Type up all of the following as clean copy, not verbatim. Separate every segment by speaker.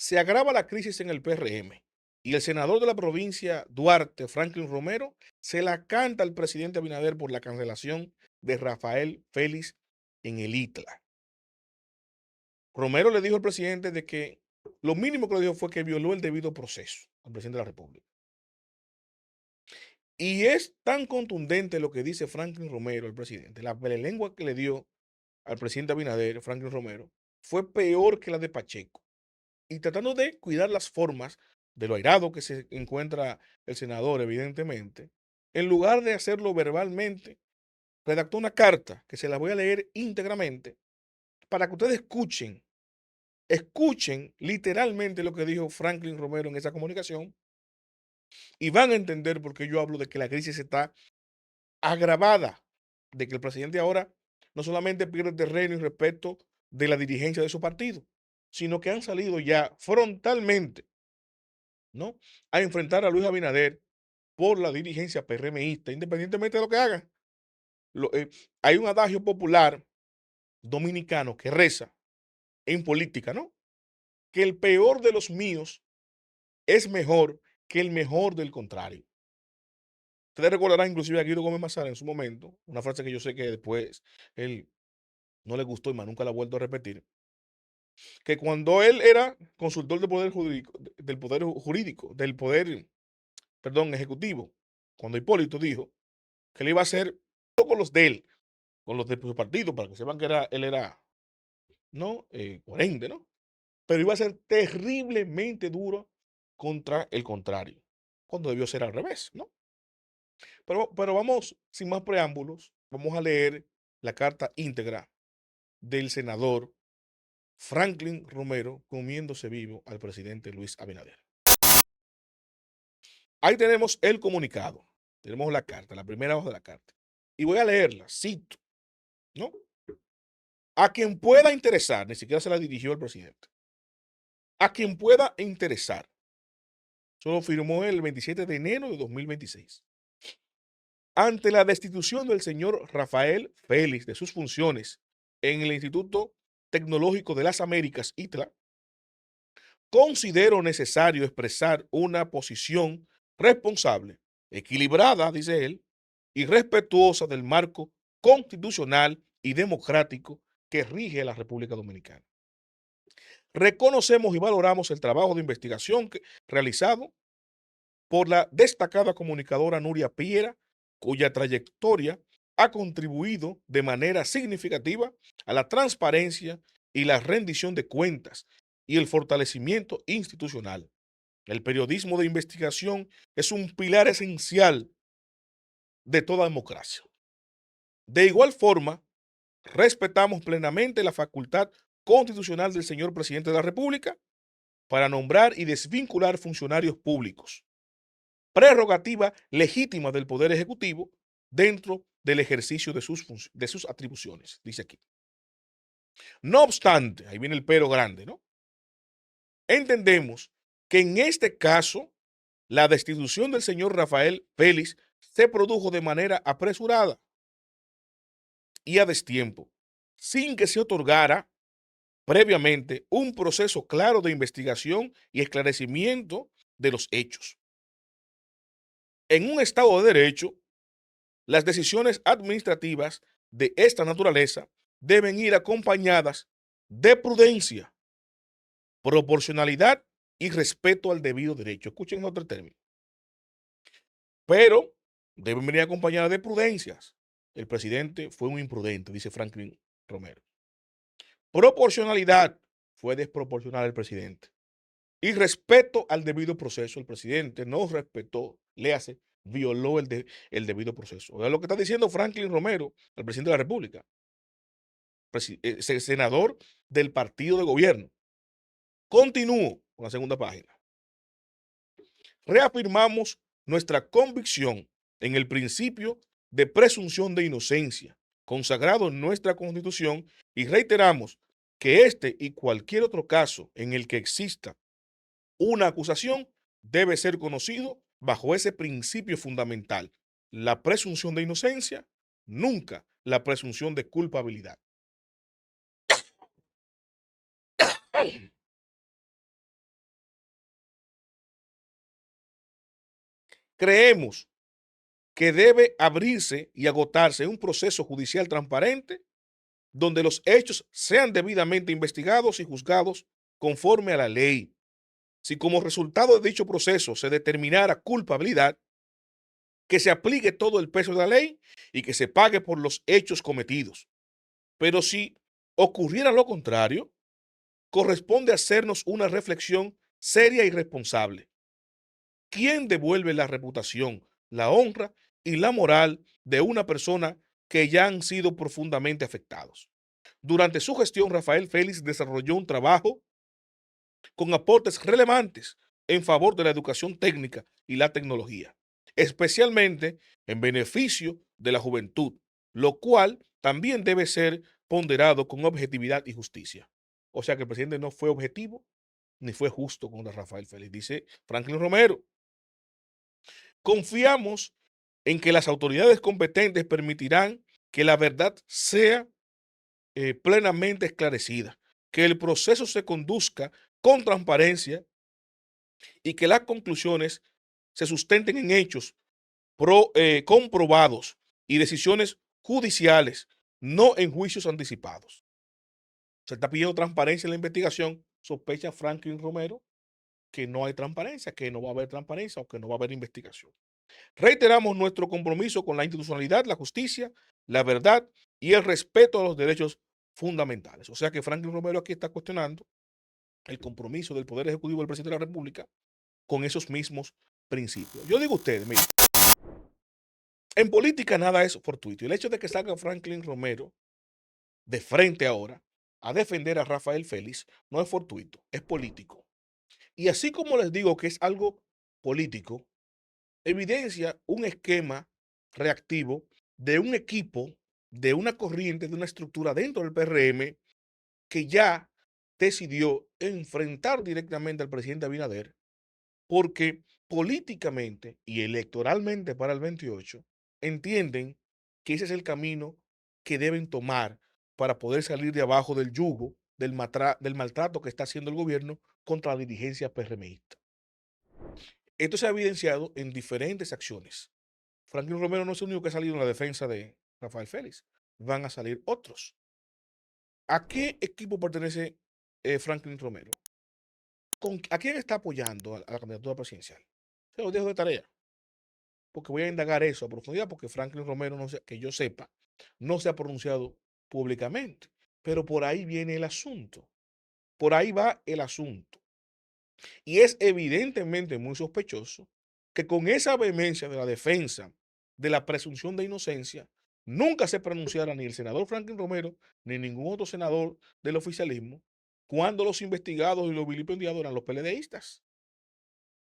Speaker 1: Se agrava la crisis en el PRM y el senador de la provincia Duarte, Franklin Romero, se la canta al presidente Abinader por la cancelación de Rafael Félix en el ITLA. Romero le dijo al presidente de que lo mínimo que le dijo fue que violó el debido proceso al presidente de la República. Y es tan contundente lo que dice Franklin Romero, el presidente, la lengua que le dio al presidente Abinader, Franklin Romero, fue peor que la de Pacheco. Y tratando de cuidar las formas de lo airado que se encuentra el senador, evidentemente, en lugar de hacerlo verbalmente, redactó una carta que se la voy a leer íntegramente para que ustedes escuchen literalmente lo que dijo Franklin Romero en esa comunicación y van a entender por qué yo hablo de que la crisis está agravada, de que el presidente ahora no solamente pierde terreno y respeto de la dirigencia de su partido, sino que han salido ya frontalmente, ¿no?, a enfrentar a Luis Abinader por la dirigencia PRMista, independientemente de lo que hagan. Hay un adagio popular dominicano que reza en política, ¿no?, que el peor de los míos es mejor que el mejor del contrario. Ustedes recordarán inclusive a Guido Gómez Mazara en su momento, una frase que yo sé que después él no le gustó y más nunca la ha vuelto a repetir, que cuando él era consultor del poder, perdón, ejecutivo, cuando Hipólito dijo que le iba a hacer con los de él, con los de su partido, para que sepan que él era, ¿no?, coherente, ¿no? Pero iba a ser terriblemente duro contra el contrario, cuando debió ser al revés, ¿no? Pero vamos, sin más preámbulos, vamos a leer la carta íntegra del senador Franklin Romero comiéndose vivo al presidente Luis Abinader. Ahí tenemos el comunicado, tenemos la carta, la primera hoja de la carta. Y voy a leerla, cito, ¿no? A quien pueda interesar, ni siquiera se la dirigió al presidente. A quien pueda interesar. Solo firmó el 27 de enero de 2026. Ante la destitución del señor Rafael Félix de sus funciones en el Instituto Tecnológico de las Américas, ITLA, considero necesario expresar una posición responsable, equilibrada, dice él, y respetuosa del marco constitucional y democrático que rige la República Dominicana. Reconocemos y valoramos el trabajo de investigación realizado por la destacada comunicadora Nuria Piera, cuya trayectoria ha contribuido de manera significativa a la transparencia y la rendición de cuentas y el fortalecimiento institucional. El periodismo de investigación es un pilar esencial de toda democracia. De igual forma, respetamos plenamente la facultad constitucional del señor presidente de la República para nombrar y desvincular funcionarios públicos, prerrogativa legítima del Poder Ejecutivo dentro del ejercicio de sus atribuciones, dice aquí. No obstante, ahí viene el pero grande, ¿no? Entendemos que en este caso la destitución del señor Rafael Félix se produjo de manera apresurada y a destiempo, sin que se otorgara previamente un proceso claro de investigación y esclarecimiento de los hechos. En un Estado de Derecho, las decisiones administrativas de esta naturaleza deben ir acompañadas de prudencia, proporcionalidad y respeto al debido derecho. Escuchen otro término. Pero deben venir acompañadas de prudencias. El presidente fue un imprudente, dice Franklin Romero. Proporcionalidad, fue desproporcional el presidente. Y respeto al debido proceso. El presidente no respetó, violó el debido proceso. O sea, lo que está diciendo Franklin Romero, el presidente de la República, senador del partido de gobierno. Continúo con la segunda página. Reafirmamos nuestra convicción en el principio de presunción de inocencia, consagrado en nuestra Constitución, y reiteramos que este y cualquier otro caso en el que exista una acusación debe ser conocido bajo ese principio fundamental, la presunción de inocencia, nunca la presunción de culpabilidad. Creemos que debe abrirse y agotarse un proceso judicial transparente donde los hechos sean debidamente investigados y juzgados conforme a la ley. Si como resultado de dicho proceso se determinara culpabilidad, que se aplique todo el peso de la ley y que se pague por los hechos cometidos. Pero si ocurriera lo contrario, corresponde hacernos una reflexión seria y responsable. ¿Quién devuelve la reputación, la honra y la moral de una persona que ya han sido profundamente afectados? Durante su gestión, Rafael Félix desarrolló un trabajo con aportes relevantes en favor de la educación técnica y la tecnología, especialmente en beneficio de la juventud, lo cual también debe ser ponderado con objetividad y justicia. O sea que el presidente no fue objetivo ni fue justo contra Rafael Félix, dice Franklin Romero. Confiamos en que las autoridades competentes permitirán que la verdad sea plenamente esclarecida, que el proceso se conduzca con transparencia y que las conclusiones se sustenten en hechos comprobados y decisiones judiciales, no en juicios anticipados. Se está pidiendo transparencia en la investigación, sospecha Franklin Romero que no hay transparencia, que no va a haber transparencia o que no va a haber investigación. Reiteramos nuestro compromiso con la institucionalidad, la justicia, la verdad y el respeto a los derechos fundamentales. O sea que Franklin Romero aquí está cuestionando el compromiso del Poder Ejecutivo del Presidente de la República con esos mismos principios. Yo digo a ustedes, miren, en política nada es fortuito. El hecho de que salga Franklin Romero de frente ahora a defender a Rafael Félix no es fortuito, es político. Y así como les digo que es algo político, evidencia un esquema reactivo de un equipo, de una corriente, de una estructura dentro del PRM que ya decidió enfrentar directamente al presidente Abinader porque políticamente y electoralmente para el 28 entienden que ese es el camino que deben tomar para poder salir de abajo del yugo, del maltrato que está haciendo el gobierno contra la dirigencia PRMista. Esto se ha evidenciado en diferentes acciones. Franklin Romero no es el único que ha salido en la defensa de Rafael Félix. Van a salir otros. ¿A qué equipo pertenece Franklin Romero? ¿A quién está apoyando a la candidatura presidencial? Se lo dejo de tarea, porque voy a indagar eso a profundidad, porque Franklin Romero, no que yo sepa, no se ha pronunciado públicamente. Pero por ahí viene el asunto. Por ahí va el asunto. Y es evidentemente muy sospechoso que con esa vehemencia de la defensa de la presunción de inocencia, nunca se pronunciara ni el senador Franklin Romero ni ningún otro senador del oficialismo cuando los investigados y los vilipendiados eran los PLDistas.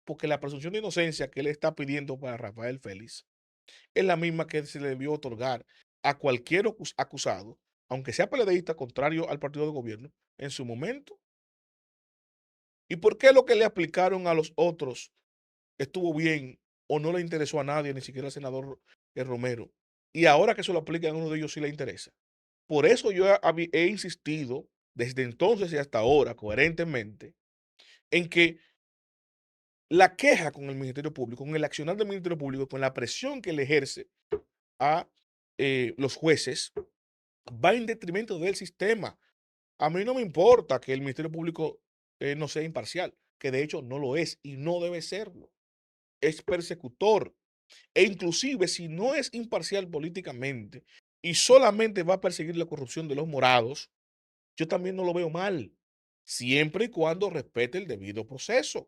Speaker 1: Porque la presunción de inocencia que él está pidiendo para Rafael Félix es la misma que se le debió otorgar a cualquier acusado, aunque sea PLDista contrario al partido de gobierno, en su momento. ¿Y por qué lo que le aplicaron a los otros estuvo bien o no le interesó a nadie, ni siquiera al senador Romero? Y ahora que se lo aplican a uno de ellos sí le interesa. Por eso yo he insistido desde entonces y hasta ahora, coherentemente, en que la queja con el Ministerio Público, con el accionar del Ministerio Público, con la presión que le ejerce a los jueces, va en detrimento del sistema. A mí no me importa que el Ministerio Público no sea imparcial, que de hecho no lo es y no debe serlo. Es persecutor. E inclusive si no es imparcial políticamente y solamente va a perseguir la corrupción de los morados, yo también no lo veo mal, siempre y cuando respete el debido proceso,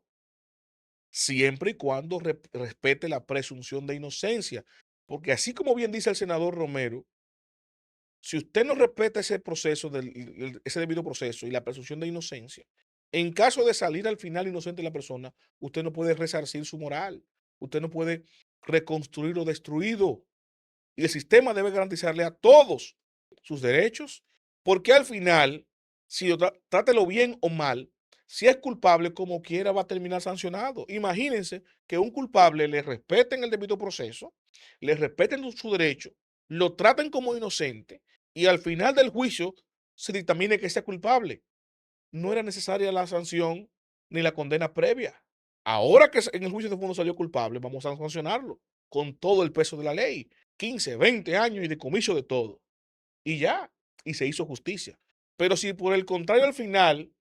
Speaker 1: siempre y cuando respete la presunción de inocencia, porque así como bien dice el senador Romero, si usted no respeta ese proceso, ese debido proceso y la presunción de inocencia, en caso de salir al final inocente la persona, usted no puede resarcir su moral, usted no puede reconstruir lo destruido. Y el sistema debe garantizarle a todos sus derechos, porque al final, si trátelo bien o mal, si es culpable, como quiera, va a terminar sancionado. Imagínense que un culpable le respeten el debido proceso, le respeten su derecho, lo traten como inocente y al final del juicio se dictamine que sea culpable. No era necesaria la sanción ni la condena previa. Ahora que en el juicio de fondo salió culpable, vamos a sancionarlo con todo el peso de la ley, 15, 20 años y decomiso de todo. Y ya, y se hizo justicia. Pero si por el contrario al final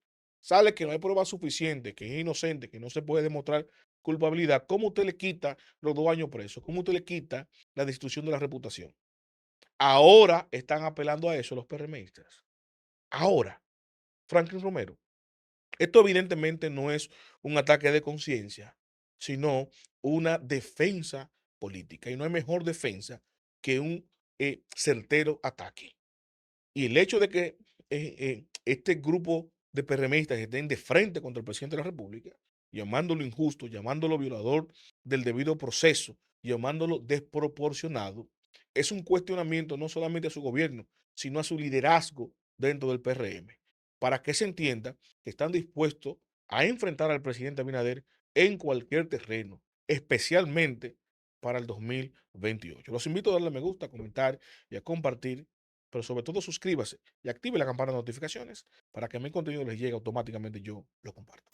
Speaker 1: sale que no hay prueba suficiente, que es inocente, que no se puede demostrar culpabilidad, ¿cómo usted le quita los 2 años presos? ¿Cómo usted le quita la destrucción de la reputación? Ahora están apelando a eso los PRMistas. Ahora, Franklin Romero, esto evidentemente no es un ataque de conciencia, sino una defensa política. Y no hay mejor defensa que un certero ataque. Y el hecho de que este grupo de PRMistas estén de frente contra el presidente de la República, llamándolo injusto, llamándolo violador del debido proceso, llamándolo desproporcionado, es un cuestionamiento no solamente a su gobierno, sino a su liderazgo dentro del PRM, para que se entienda que están dispuestos a enfrentar al presidente Abinader en cualquier terreno, especialmente para el 2028. Los invito a darle me gusta, a comentar y a compartir, pero sobre todo suscríbase y active la campana de notificaciones para que mi contenido les llegue automáticamente y yo lo comparto.